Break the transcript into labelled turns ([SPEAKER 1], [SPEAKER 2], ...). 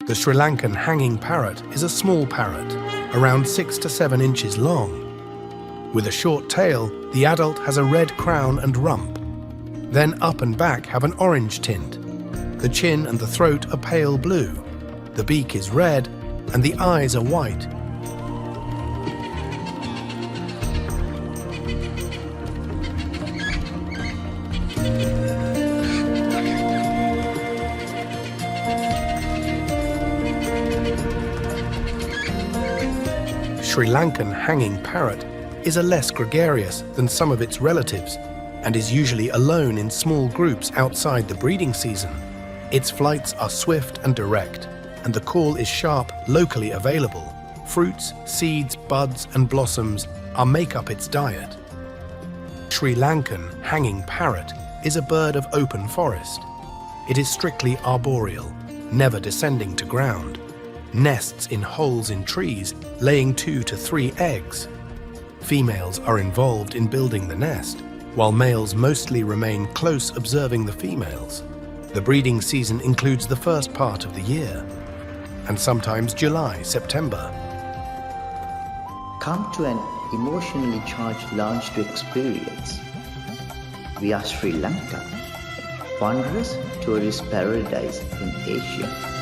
[SPEAKER 1] The Sri Lankan hanging parrot is a small parrot, around 6 to 7 inches long. With a short tail, the adult has a red crown and rump. Then up and back have an orange tint. The chin and the throat are pale blue. The beak is red and the eyes are white. Sri Lankan hanging parrot is less gregarious than some of its relatives and is usually alone in small groups outside the breeding season. Its flights are swift and direct, and the call is sharp, locally available. Fruits, seeds, buds, and blossoms make up its diet. Sri Lankan hanging parrot is a bird of open forest. It is strictly arboreal, never descending to ground. Nests in holes in trees, laying 2 to 3 eggs. Females are involved in building the nest, while males mostly remain close observing the females. The breeding season includes the first part of the year, and sometimes July, September.
[SPEAKER 2] Come to an emotionally charged lounge to experience. We are Sri Lanka, wondrous tourist paradise in Asia.